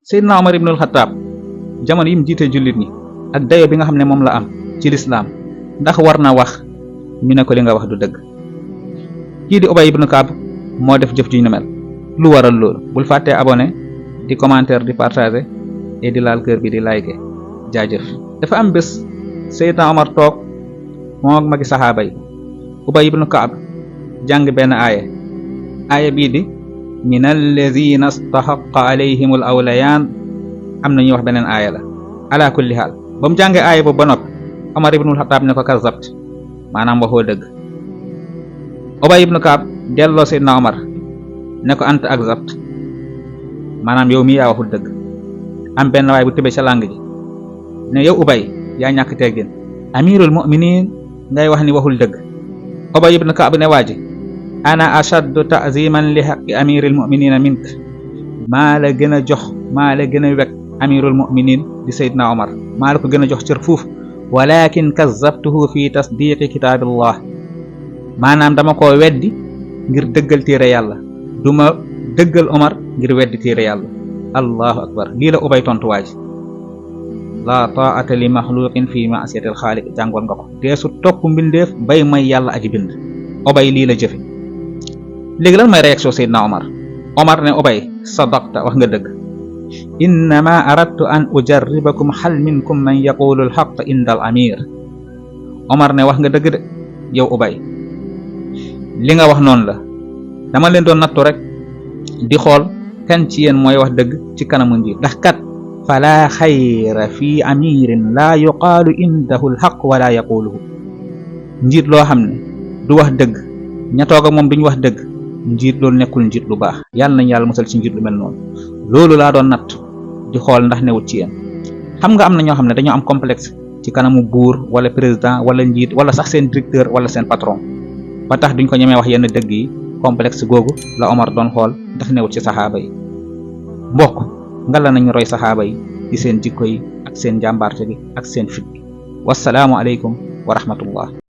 Seydina Omar ibnul Xataab jamono yi mu jiite jullit ñi ak dayo bi nga xam ne moom la am ci lislaam ndax war na wax ñu ne ko li nga wax du dëgg. kii di Ubay ibnu Kaab moo def jëf ju ñu mel. lu waral loolu bul fàttee abonné di commentaire di partager et di laal kër bi di liker jaajëf. dafa am bés Seydina Omar toog moo ak magi saxaaba yi Ubay ibnu Kaab jàng benn aaya bii di min alladina stahaqa alayhim al awlayaan am na ñuy wax beneen aaya la. ala kulli haal ba mu jàngee aaya boobu ba noppi Omar ibnul Xataab ne ko kazabt maanaam waxoo dëgg. Ubay ibnu Kaab delloo Seydina Omar ne ko anta akzabt maanaam yow mii yaa waxul dëgg. am benn waay bu tëbe ca làng ji ne yow Ubay yaa ñàkk teggin amirul mu'minin ngay wax ni waxul dëgg. Ubay ibnu Kaab ne waa ji ana ashaddu ta'ziman li haqqi amiril mu'minina mink maa la gën a jox maa la gën a wekk amirul mu'minin di Seydina Omar maa la ko gën a jox cër fuuf walakin kazzabtuhu fi tasdiqi kitaabillah maanaam dama ko weddi ngir dëggal téere yàlla duma dëggal Omar ngir weddi téere yàlla. allahu akbar lii la Ubay tontu waaj la ta'ata li maxluqin fi ma'siyatil xaaliq jàngoon nga ko deesu topp mbindeef bay may yàlla aji bind. Ubay lii la jëfe. léegi lan may réaction Seydina Omar ne Ubay sadaqta wax nga dëgg innama aradtu an ujarribakum hal minkum man yaqulu alxaq inda al amir. Omar ne wax nga dëgg de yow Ubay li nga wax noonu la dama leen doon nattu rek di xool kan ci yéen mooy wax dëgg ci kanamu njiit ndax kat fala xayra fi amirin laa yuqaalu indahu alxaq wala yaquluhu. njiit loo xam ne du wax dëgg ña toog ak moom duñu wax dëgg njiit loolu nekkul njiit lu baax. yàlla nañ yàlla musal ci njiit lu mel noonu. loolu laa doon natt di xool ndax newut ci yéen. xam nga am na ñoo xam ne dañoo am complexe ci kanamu buur wala président wala njiit wala sax seen directeur wala seen patron ba tax duñ ko ñemee wax yenn dëgg yi. complexe googu la Omar doon xool ndax newut ci saxaaba yi. mbokk nga la nañu roy saxaaba yi ci seen jikko yi ak seen jàmbaarte bi ak seen fit bi. wassalaamu aleykum wa rahmatullah.